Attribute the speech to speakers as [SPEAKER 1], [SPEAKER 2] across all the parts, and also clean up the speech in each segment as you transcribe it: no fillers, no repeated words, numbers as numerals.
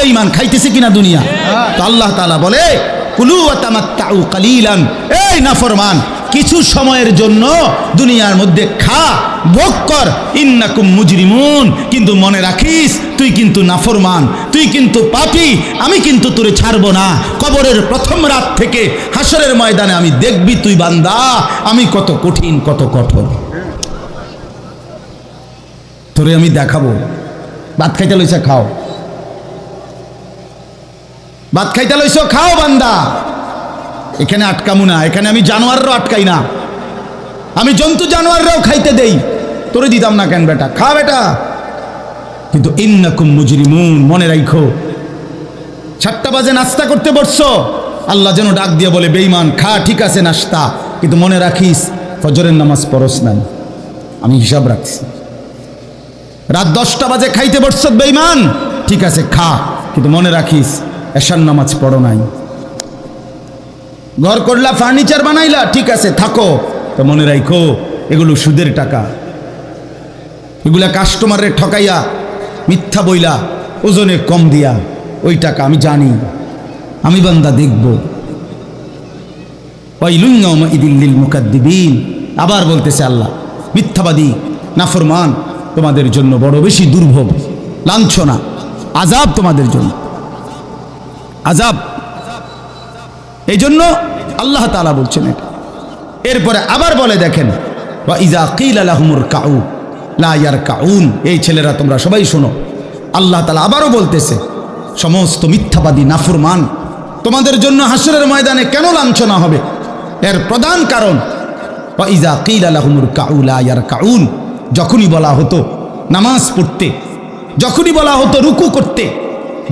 [SPEAKER 1] বেঈমান খাইতেছে কিনা দুনিয়া? তো আল্লাহ তাআলা বলে কুলু ওয়া তামাত্তাউ কালিলান, এই নাফরমান কিছু সময়ের জন্য দুনিয়ার মধ্যে খা, ভোগ কর, ইন্নাকুম মুজরিমুন, কিন্তু মনে রাখিস তুই কিন্তু নাফরমান, তুই কিন্তু পাপী, আমি কিন্তু তোরে ছাড়বো না। কবরের প্রথম রাত থেকে হাসরের ময়দানে আমি দেখবি তুই বান্দা আমি কত কঠিন কত কঠোর, তোরে আমি দেখাবো। ভাত খাইতে লইছে খাও, ভাত খাইতে লইছো খাও বান্দা, এখানে আটকামু না, এখানে আমি জানোয়াররাও আটকাই না, আমি জন্তু জানোয়াররাও খাইতে দেই, তোরে দিতাম না কেন বেটা, খা বেটা। কিন্তু ইন্নাকুম মুজরিমুন, মনে রাখো 7টা বাজে নাস্তা করতে বসছো, আল্লাহ যেন ডাক দিয়ে বলে বেঈমান খা, ঠিক আছে নাস্তা, কিন্তু মনে রাখিস ফজরের নামাজ পড়স নাই, আমি হিসাব রাখছি। রাত 10টা বাজে খাইতে বসছো বেঈমান, ঠিক আছে খা, কিন্তু মনে রাখিস এশার নামাজ পড়ো নাই। ঘর করলা, ফার্নিচার বানাইলা, ঠিক আছে থাকো, তো মনে রাখো এগুলো সুদের টাকা, এগুলা কাস্টমারের ঠকাইয়া মিথ্যা বইলা ওজনে কম দিয়া ওই টাকা আমি জানি, আমি বান্দা দেখব। ওয়াইলুন ইয়াউমাইযিল লিল মুকাদ্দিবিন, আবার বলতেছে আল্লাহ মিথ্যাবাদী নাফরমান তোমাদের জন্য বড় বেশি দুর্ভোগ, লাঞ্ছনা, আযাব তোমাদের জন্য, আযাব। এই জন্য আল্লাহ তাআলা বলছেন এটা। এরপরে আবার বলে দেখেন ওয়া ইযা কিলা লাহুমুর কাউ লা ইয়ারকাউন, এই ছেলেরা তোমরা সবাই শোনো, আল্লাহ তাআলা আবারও বলতেছে সমস্ত মিথ্যাবাদী নাফরমান তোমাদের জন্য হাসরের ময়দানে কেন লাঞ্ছনা হবে, এর প্রধান কারণ ওয়া ইযা কিলা লাহুমুর কাউ লা ইয়ারকাউন, যখনই বলা হতো নামাজ পড়তে, যখনই বলা হতো রুকু করতে,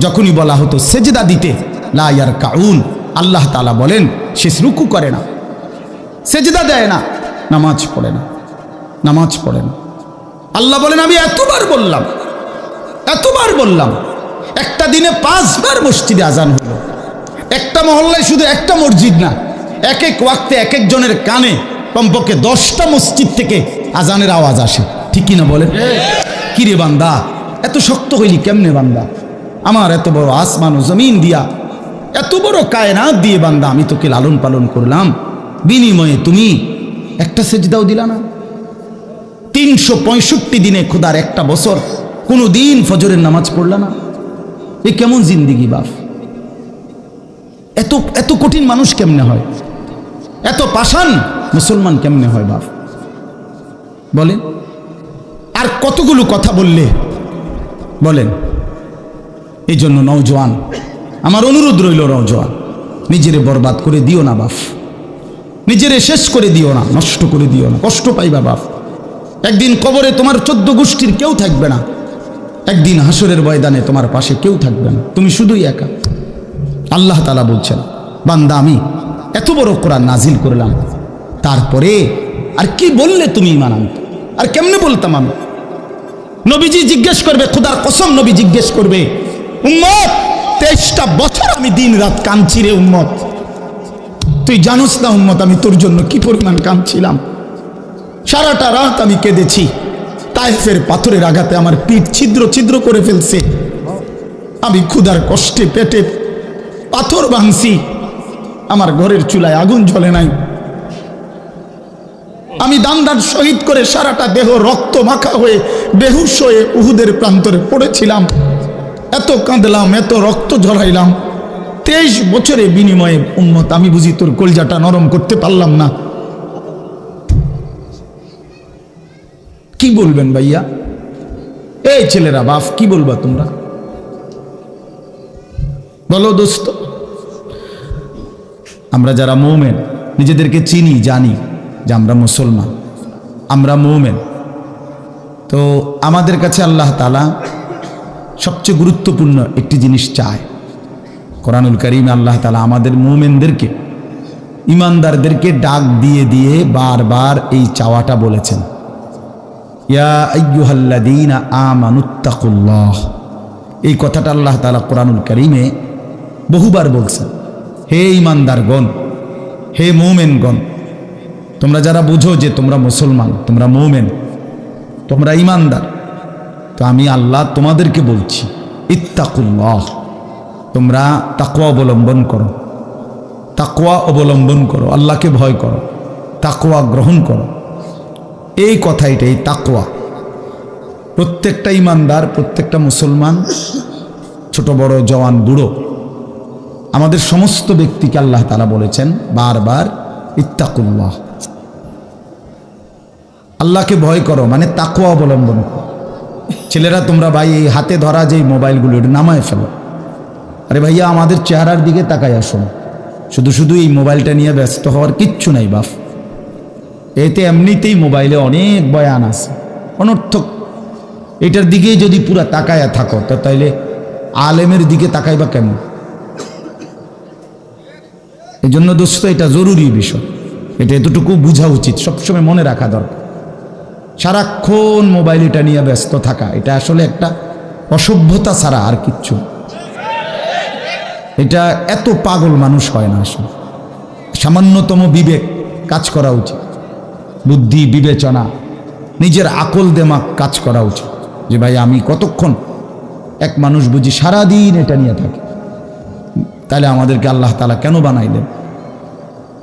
[SPEAKER 1] যখনই বলা হতো সেজদা দিতে, লা ইয়ারকাউন, আল্লাহ তাআলা বলেন সে রুকু করে না, সেজদা দেয় না, নামাজ পড়ে না, নামাজ পড়ে না। আল্লাহ বলেন আমি এতবার বললাম, একটা দিনে 5 বার মসজিদে আজান হলো, একটা মহল্লায় শুধু একটা মসজিদ না, এক এক ওয়াক্তে এক একজনের কানে কমপক্ষে 10টা মসজিদ থেকে আজানের আওয়াজ আসে, ঠিক কিনা বলেন? কিরে বান্দা এত শক্ত হইলি কেমনে বান্দা, আমার এত বড় আসমান ও জমিন দিয়া, এত বড় কায়নাত দিয়ে বান্দা আমি তোকে লালন পালন করলাম, বিনিময়ে তুমি একটা সেজদাও দিলা না। 365 দিনে খোদার একটা বছর কোনো দিন ফজরের নামাজ পড়লা না, এ কেমন জিন্দিগি বাপ? এত এত কঠিন মানুষ কেমনে হয়, এত পাষাণ মুসলমান কেমনে হয় বাপ বলেন? আর কতগুলো কথা বললে বলেন। এই জন্য নওজোয়ান আমার অনুরোধ রইল, নওজোয়ান নিজেরে বরবাদ করে দিও না বাপ, নিজেরে শেষ করে দিও না, নষ্ট করে দিও না, কষ্ট পাইবা বাপ। একদিন কবরে তোমার 14 গোষ্ঠীর কেউ থাকবে না, একদিন হাসরের ময়দানে তোমার পাশে কেউ থাকবে না, তুমি শুধুই একা। আল্লাহ তাআলা বলছেন বান্দা আমি এত বড় কোরআন নাজিল করলাম, তারপরে আর কি বললে তুমি ঈমান আনতে, আর কেমনে বলতাম আমি? নবীজি জিজ্ঞেস করবে, খোদার কসম নবী জিজ্ঞেস করবে, উম্মত 23টা বছর আমি দিন রাত কাঁদছি রে উম্মত, তুই জানোস না উম্মত আমি তোর জন্য কি পরিমাণ কাঁদছিলাম, সারাটা রাত আমি কেঁদেছি, তায়েফের পাথরের আঘাতে আমার পিঠ ছিদ্র ছিদ্র করে ফেলছে, আমি ক্ষুধার কষ্টে পেটে পাথর ভাঙছি, আমার ঘরের চুলায় আগুন জ্বলে নাই, আমি দান শহীদ করে সারাটা দেহ রক্ত মাখা হয়ে বেহুশ হয়ে উহুদের প্রান্তরে পড়েছিলাম, এত কাঁদলাম, এত রক্ত ঝরাইলাম, 23 বছরের বিনিময়ে উম্মত আমি বুঝি তোর কলজাটা নরম করতে পারলাম না। কি বলবেন ভাইয়া? এই ছেলেরা বাপ কি বলবা তোমরা বলো দোস্ত? আমরা যারা মুমিন নিজেদেরকে চিনি, জানি যে আমরা মুসলমান, আমরা মুমিন, তো আমাদের কাছে আল্লাহ তাআলা সবচেয়ে গুরুত্বপূর্ণ একটি জিনিস চায়। কোরআনুল কারীমে আল্লাহ তাআলা আমাদের মুমিনদেরকে, ইমানদারদেরকে ডাক দিয়ে দিয়ে বারবার এই চাওয়াটা বলেছেন, ইয়া আইয়ুহাল্লাযীনা আমানুত্তাকুল্লাহ। এই কথাটা আল্লাহ তাআলা কোরআনুল কারীমে বহুবার বলছেন, হে ইমানদারগণ, হে মুমিনগণ, তোমরা যারা বুঝো যে তোমরা মুসলমান, তোমরা মুমিন, তোমরা ইমানদার, তো আমি আল্লাহ তোমাদেরকে বলছি ইত্তাকুল্লাহ, তোমরা তাকওয়া অবলম্বন করো, তাকওয়া অবলম্বন করো, আল্লাহকে ভয় করো, তাকওয়া গ্রহণ করো। এই কথা এটাই তাকওয়া। প্রত্যেকটা ইমানদার, প্রত্যেকটা মুসলমান, ছোট বড়, জওয়ান বুড়ো, আমাদের সমস্ত ব্যক্তিকে আল্লাহ তাআলা বলেছেন বারবার ইত্তাকুল্লাহ, আল্লাহকে ভয় করো, মানে তাকওয়া অবলম্বন করো। ছেলেরা তোমরা ভাই এই হাতে ধরা যে মোবাইলগুলো এটা নামায় ফেলো। আরে ভাইয়া আমাদের চেহারার দিকে তাকাই আসুন, শুধু শুধু এই মোবাইলটা নিয়ে ব্যস্ত হওয়ার কিচ্ছু নাই বাপ। এতে এমনিতেই মোবাইলে অনেক বয়ান আছে অনর্থক, এটার দিকেই যদি পুরা তাকায়া থাকো তো তাইলে আলেমের দিকে তাকাইবা কেমন? এই জন্য দোস্ত এটা জরুরি বিষয়, এটা এতটুকু বোঝা উচিত, সবসময় মনে রাখা দরকার। সারাক্ষণ মোবাইল এটা নিয়ে ব্যস্ত থাকা এটা আসলে একটা অসভ্যতা ছাড়া আর কিচ্ছু। এটা এত পাগল মানুষ হয় না আসলে। সামান্যতম বিবেক কাজ করা উচিত, বুদ্ধি বিবেচনা, নিজের আকল দেমাগ কাজ করা উচিত যে ভাই আমি কতক্ষণ। এক মানুষ বুঝি সারাদিন এটা নিয়ে থাকে, তাহলে আমাদেরকে আল্লাহ তাআলা কেন বানাইলেন?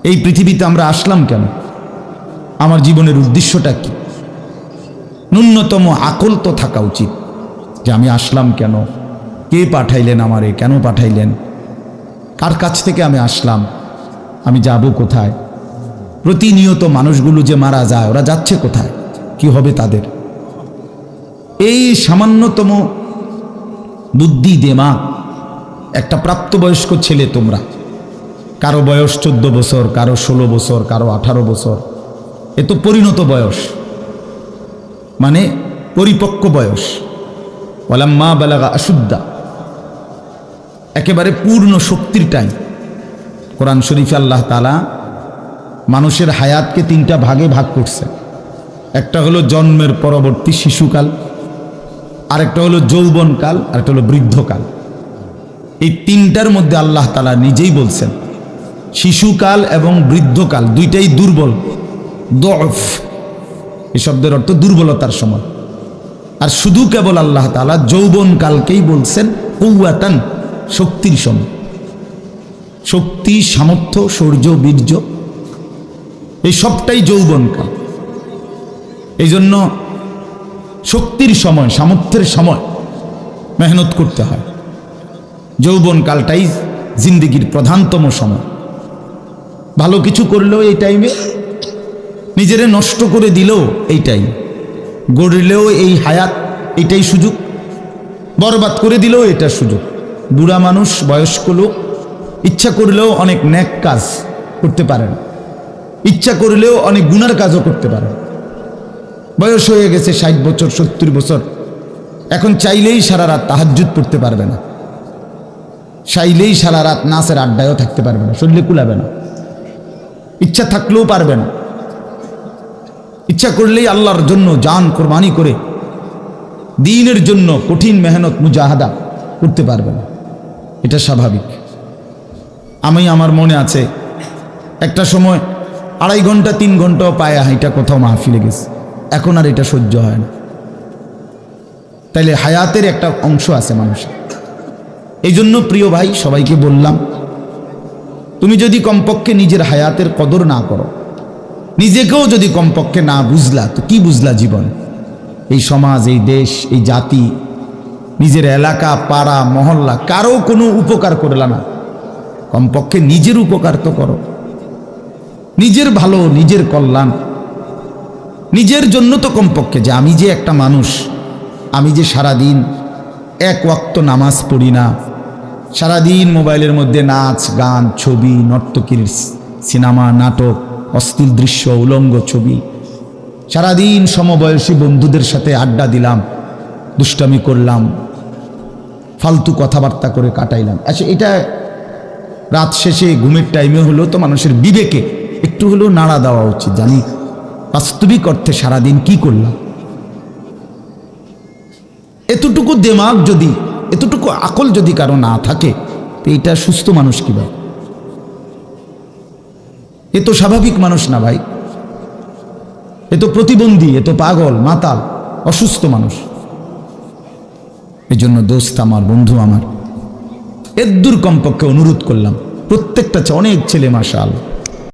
[SPEAKER 1] এই পৃথিবীতে আমরা আসলাম কেন? আমার জীবনের উদ্দেশ্যটা কি? ন্যূনতম আকল তো থাকা উচিত যে আমি আসলাম কেন, কে পাঠাইলেন আমারে, কেন পাঠাইলেন, কার কাছ থেকে আমি আসলাম, আমি যাব কোথায়। প্রতিনিয়ত মানুষগুলো যে মারা যায় ওরা যাচ্ছে কোথায়, কি হবে তাদের? এই সামান্যতম বুদ্ধি দেমাগ একটা প্রাপ্তবয়স্ক ছেলে, তোমরা কারো বয়স 14 বছর, কারো 16 বছর, কারো 18 বছর, এ তো পরিণত বয়স, মানে পরিপক্ক বয়স। ওয়ালাম্মা বালাগা আশুদ্দা, একেবারে পূর্ণ শক্তির টাইম। কোরআন শরীফে আল্লাহ তাআলা মানুষের হায়াতকে 3টা ভাগে ভাগ করছে। একটা হলো জন্মের পরবর্তী শিশুকাল, আরেকটা হলো যৌবনকাল, আরেকটা হলো বৃদ্ধকাল। এই 3টার মধ্যে আল্লাহ তাআলা নিজেই বলছেন শিশুকাল এবং বৃদ্ধকাল দুইটাই দুর্বল, দফ, এই শব্দের অর্থ দুর্বলতার সময়। আর শুধু কেবল আল্লাহ তাআলা যৌবনকালকেই বলছেন কুওয়াতান, শক্তির সময়। শক্তি, সামর্থ্য, শৌর্য, বীর্য, এই সবটাই যৌবনকাল। এই জন্য শক্তির সময়, সামর্থ্যের সময় মেহনত করতে হয়। যৌবনকালটাই জিন্দেগির প্রধানতম সময়। ভালো কিছু করলেও এই টাইমে, নিজেরে নষ্ট করে দিলেও এই টাইম, গড়লেও এই হায়াত, এটাই সুযোগ, বরবাদ করে দিলেও এটা সুযোগ। বুড়া মানুষ, বয়স্ক লোক ইচ্ছা করলেও অনেক নেক কাজ করতে পারেন, ইচ্ছা করলেও অনেক গুনার কাজও করতে পারেন। বয়স হয়ে গেছে 60 বছর, 70 বছর, এখন চাইলেই সারা রাত তাহাজ্জুদ পড়তে পারবে না, চাইলেই সারা রাত নাচের আড্ডায়ও থাকতে পারবে না, শরীরে কুলাবে না, ইচ্ছা থাকলেও পারবে না। ইচ্ছা করলেই আল্লাহর জন্য জান কোরবানি করে দ্বীনের জন্য কঠিন মেহনত মুজাহাদা করতে পারবে না, এটা স্বাভাবিক। আমার মনে আছে একটা সময় 2.5 ঘন্টা 3 ঘন্টাও পায়ে হাইটা কোথাও মাহফিলে গেছে, এখন আর এটা সহ্য হয় না। তাইলে হায়াতের একটা অংশ আছে মানুষের। এই জন্য প্রিয় ভাই, সবাইকে বললাম, তুমি যদি কমপক্ষে নিজের হায়াতের কদর না করো, নিজেকেও যদি কমপক্ষে না বুঝলা, তো কি বুঝলা জীবন? এই সমাজ, এই দেশ, এই জাতি, নিজের এলাকা, পাড়া, মহল্লা, কারো কোনো উপকার করলা না, কমপক্ষে নিজের উপকার তো করো। নিজের ভালো, নিজের কল্যাণ, নিজের জন্য তো কমপক্ষে, যে আমি যে একটা মানুষ, আমি যে সারাদিন 1 ওয়াক্ত নামাজ পড়ি না, সারাদিন মোবাইলের মধ্যে নাচ গান, ছবি, নর্তকীর সিনেমা, নাটক, অশ্লীল দৃশ্য, উলঙ্গ ছবি, সারাদিন সমবয়সী বন্ধুদের সাথে আড্ডা দিলাম, দুষ্টামি করলাম, ফালতু কথাবার্তা করে কাটাইলাম। আচ্ছা, এটা রাত শেষে ঘুমের টাইমে হলো তো মানুষের বিবেকে একটু হলেও নাড়া দেওয়া উচিত, জানি বাস্তবিক অর্থে সারাদিন কি করলাম। এতটুকু দেমাগ যদি, এতটুকু আকল যদি কারো না থাকে, তো এটা সুস্থ মানুষ কিভাবে? এ তো স্বাভাবিক মানুষ না ভাই, এ তো প্রতিবন্ধী, এ তো পাগল, মাতাল, অসুস্থ মানুষ। এই জন্য দোস্ত আমার, বন্ধু আমার, এদ্দুর কমপক্ষে অনুরোধ করলাম। প্রত্যেকটা অনেক ছেলে মাশাআল্লাহ,